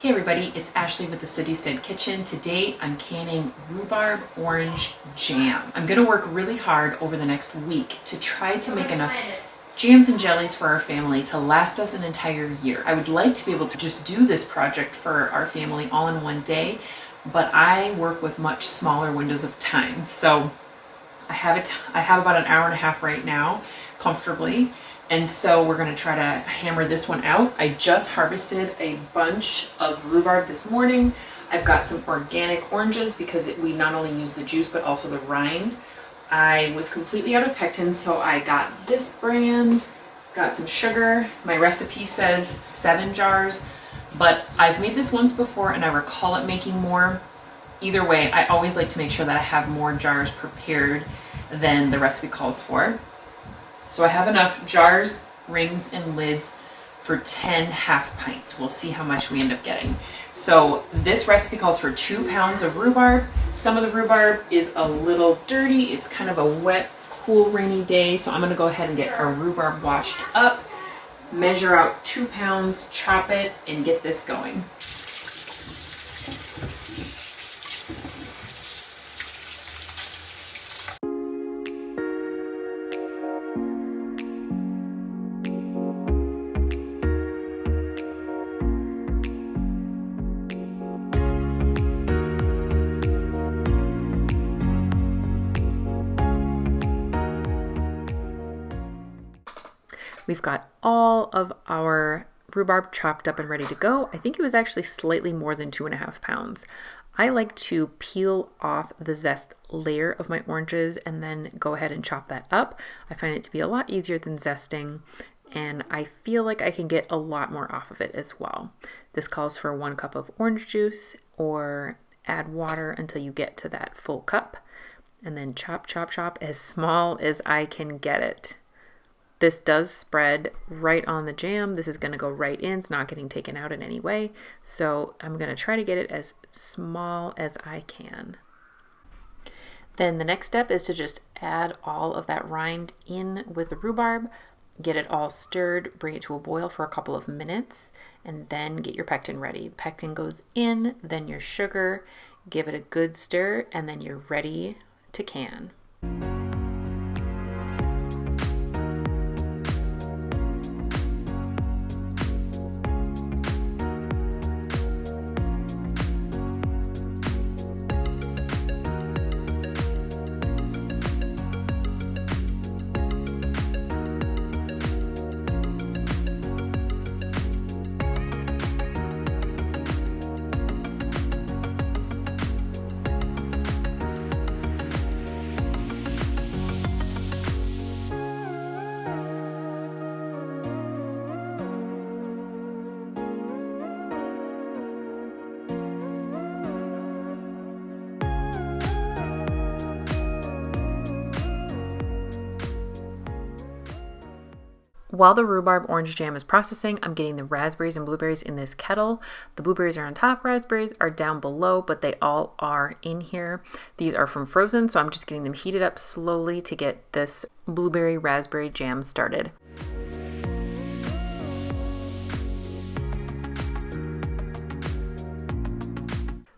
Hey everybody, it's Ashley with the City Stead Kitchen. Today I'm canning Rhubarb Orange Jam. I'm going to work really hard over the next week to try to make enough jams and jellies for our family to last us an entire year. I would like to be able to just do this project for our family all in one day, but I work with much smaller windows of time. So I have about an hour and a half right now, comfortably. And so we're going to try to hammer this one out. I just harvested a bunch of rhubarb this morning. I've got some organic oranges because we not only use the juice but also the rind. I was completely out of pectin, so I got this brand, got some sugar. My recipe says 7 jars, but I've made this once before and I recall it making more. Either way, I always like to make sure that I have more jars prepared than the recipe calls for. So I have enough jars, rings, and lids for 10 half pints. We'll see how much we end up getting. So this recipe calls for 2 pounds of rhubarb. Some of the rhubarb is a little dirty. It's kind of a wet, cool, rainy day. So I'm gonna go ahead and get our rhubarb washed up, measure out 2 pounds, chop it, and get this going. We've got all of our rhubarb chopped up and ready to go. I think it was actually slightly more than 2.5 pounds. I like to peel off the zest layer of my oranges and then go ahead and chop that up. I find it to be a lot easier than zesting, and I feel like I can get a lot more off of it as well. This calls for 1 cup of orange juice, or add water until you get to that full cup, and then chop, chop, chop as small as I can get it. This does spread right on the jam. This is going to go right in. It's not getting taken out in any way. So I'm going to try to get it as small as I can. Then the next step is to just add all of that rind in with the rhubarb, get it all stirred, bring it to a boil for a couple of minutes, and then get your pectin ready. Pectin goes in, then your sugar, give it a good stir, and then you're ready to can. While the rhubarb orange jam is processing, I'm getting the raspberries and blueberries in this kettle. The blueberries are on top, raspberries are down below, but they all are in here. These are from frozen, so I'm just getting them heated up slowly to get this blueberry raspberry jam started.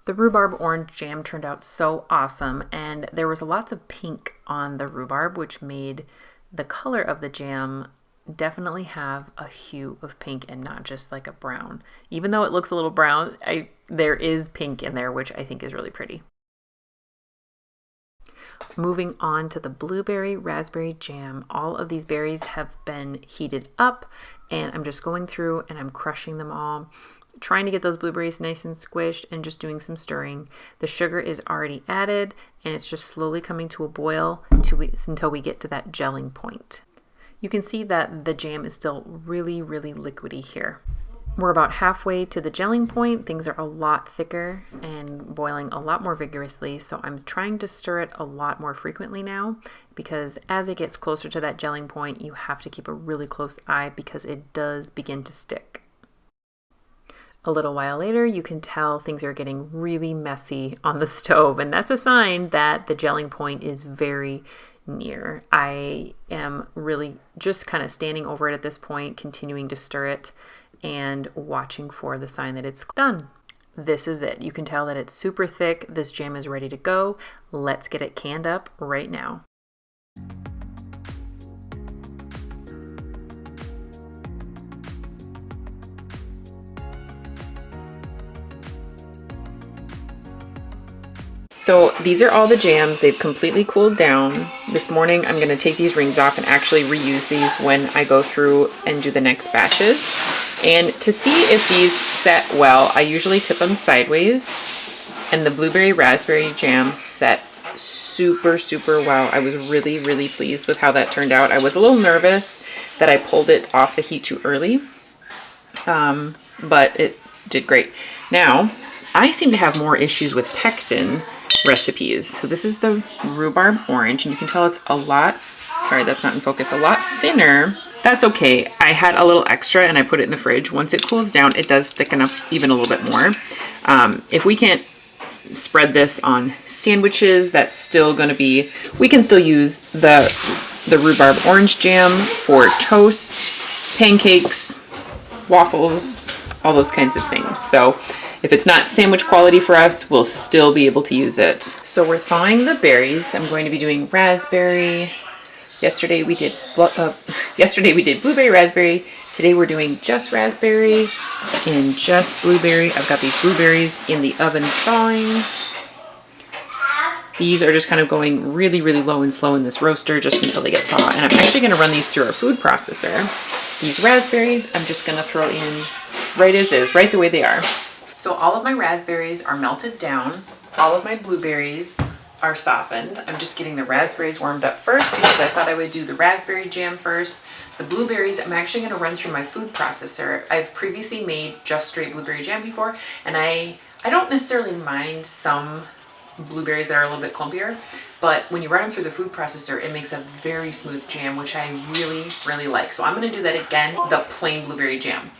The rhubarb orange jam turned out so awesome, and there was lots of pink on the rhubarb, which made the color of the jam definitely have a hue of pink and not just like a brown. Even though it looks a little brown, there is pink in there, which I think is really pretty. Moving on to the blueberry raspberry jam. All of these berries have been heated up, and I'm just going through and I'm crushing them all, trying to get those blueberries nice and squished and just doing some stirring. The sugar is already added and it's just slowly coming to a boil until we get to that gelling point. You can see that the jam is still really, really liquidy here. We're about halfway to the gelling point. Things are a lot thicker and boiling a lot more vigorously, so I'm trying to stir it a lot more frequently now, because as it gets closer to that gelling point, you have to keep a really close eye because it does begin to stick. A little while later, you can tell things are getting really messy on the stove, and that's a sign that the gelling point is very near. I am really just kind of standing over it at this point, continuing to stir it, and watching for the sign that it's done. This is it. You can tell that it's super thick. This jam is ready to go. Let's get it canned up right now. So these are all the jams. They've completely cooled down. This morning I'm going to take these rings off and actually reuse these when I go through and do the next batches. And to see if these set well, I usually tip them sideways, and the blueberry raspberry jam set super well. I was really pleased with how that turned out. I was a little nervous that I pulled it off the heat too early, but it did great. Now I seem to have more issues with pectin recipes. So this is the rhubarb orange, and you can tell it's a lot, sorry that's not in focus, a lot thinner. That's okay. I had a little extra and I put it in the fridge. Once it cools down, it does thicken up even a little bit more. If we can't spread this on sandwiches, that's still going to be, we can still use the rhubarb orange jam for toast, pancakes, waffles, all those kinds of things. So if it's not sandwich quality for us, we'll still be able to use it. So we're thawing the berries. I'm going to be doing raspberry. Yesterday we did blueberry raspberry. Today we're doing just raspberry and just blueberry. I've got these blueberries in the oven thawing. These are just kind of going really low and slow in this roaster just until they get thaw. And I'm actually going to run these through our food processor. These raspberries, I'm just going to throw in right as is, right the way they are. So all of my raspberries are melted down. All of my blueberries are softened. I'm just getting the raspberries warmed up first because I thought I would do the raspberry jam first. The blueberries, I'm actually going to run through my food processor. I've previously made just straight blueberry jam before, and I don't necessarily mind some blueberries that are a little bit clumpier, but when you run them through the food processor, it makes a very smooth jam, which I really like. So I'm going to do that again, the plain blueberry jam.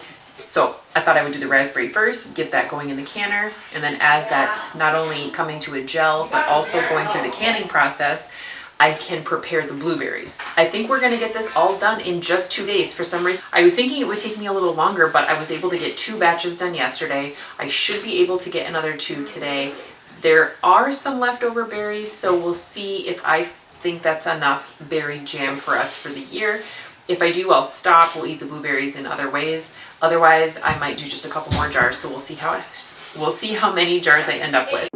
So I thought I would do the raspberry first, get that going in the canner, and then as that's not only coming to a gel, but also going through the canning process, I can prepare the blueberries. I think we're gonna get this all done in just 2 days. For some reason, I was thinking it would take me a little longer, but I was able to get 2 batches done yesterday. I should be able to get another 2 today. There are some leftover berries, so we'll see if I think that's enough berry jam for us for the year. If I do, I'll stop. We'll eat the blueberries in other ways. Otherwise, I might do just a couple more jars. So we'll see how many jars I end up with.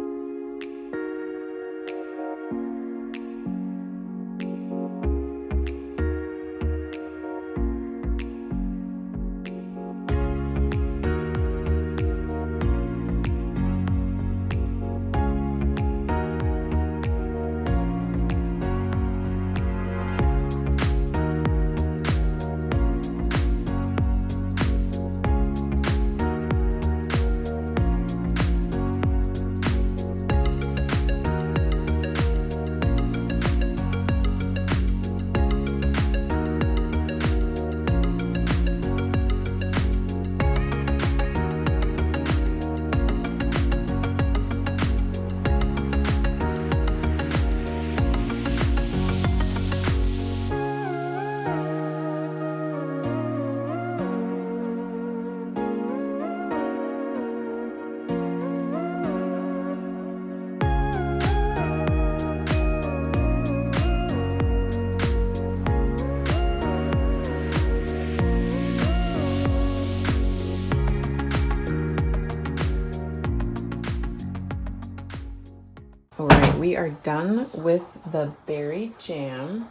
All right, we are done with the berry jam,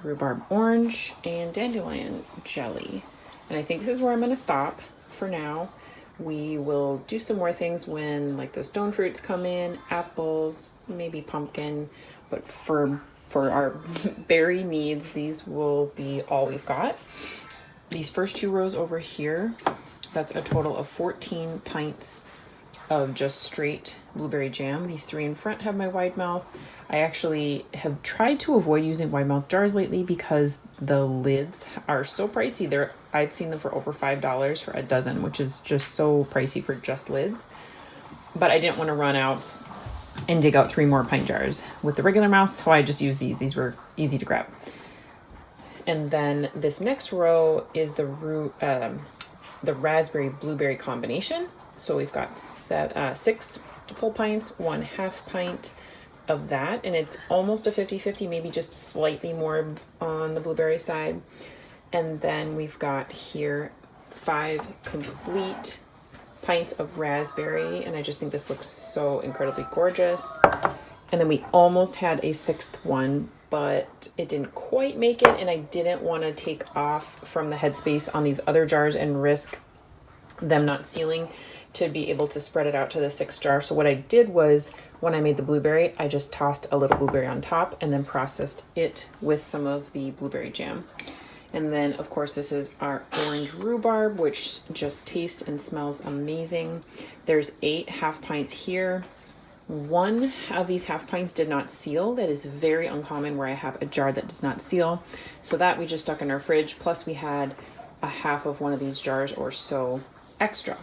rhubarb orange, and dandelion jelly. And I think this is where I'm going to stop for now. We will do some more things when like the stone fruits come in, apples, maybe pumpkin, but for our berry needs, these will be all we've got. These first 2 rows over here, that's a total of 14 pints of just straight blueberry jam. These 3 in front have my wide mouth. I actually have tried to avoid using wide mouth jars lately because the lids are so pricey. I've seen them for over $5 for a dozen, which is just so pricey for just lids. But I didn't want to run out and dig out 3 more pint jars with the regular mouth, so I just used these. These were easy to grab. And then this next row is the the raspberry blueberry combination. So we've got 6 full pints, 1 half pint of that, and it's almost a 50-50, maybe just slightly more on the blueberry side. And then we've got here 5 complete pints of raspberry, and I just think this looks so incredibly gorgeous. And then we almost had a 6th one, but it didn't quite make it, and I didn't want to take off from the headspace on these other jars and risk them not sealing to be able to spread it out to the 6th jar. So what I did was, when I made the blueberry, I just tossed a little blueberry on top and then processed it with some of the blueberry jam. And then of course this is our orange rhubarb, which just tastes and smells amazing. There's 8 half pints here. 1 of these half pints did not seal. That is very uncommon where I have a jar that does not seal. So that we just stuck in our fridge. Plus we had a half of one of these jars or so extra.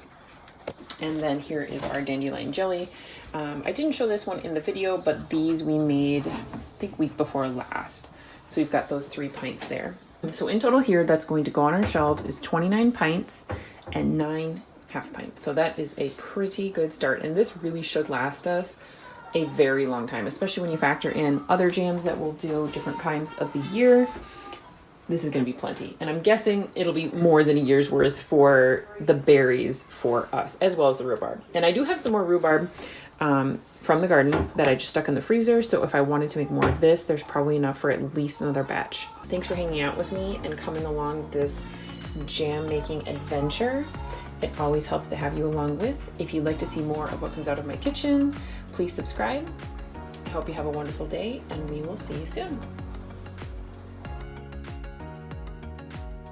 And then here is our dandelion jelly. I didn't show this one in the video, but these we made, I think, week before last. So we've got those 3 pints there. So in total here, that's going to go on our shelves is 29 pints and 9 half pints. So that is a pretty good start. And this really should last us a very long time, especially when you factor in other jams that we'll do different times of the year. This is going to be plenty. And I'm guessing it'll be more than a year's worth for the berries for us, as well as the rhubarb. And I do have some more rhubarb from the garden that I just stuck in the freezer. So if I wanted to make more of this, there's probably enough for at least another batch. Thanks for hanging out with me and coming along this jam making adventure. It always helps to have you along with. If you'd like to see more of what comes out of my kitchen, please subscribe. I hope you have a wonderful day, and we will see you soon.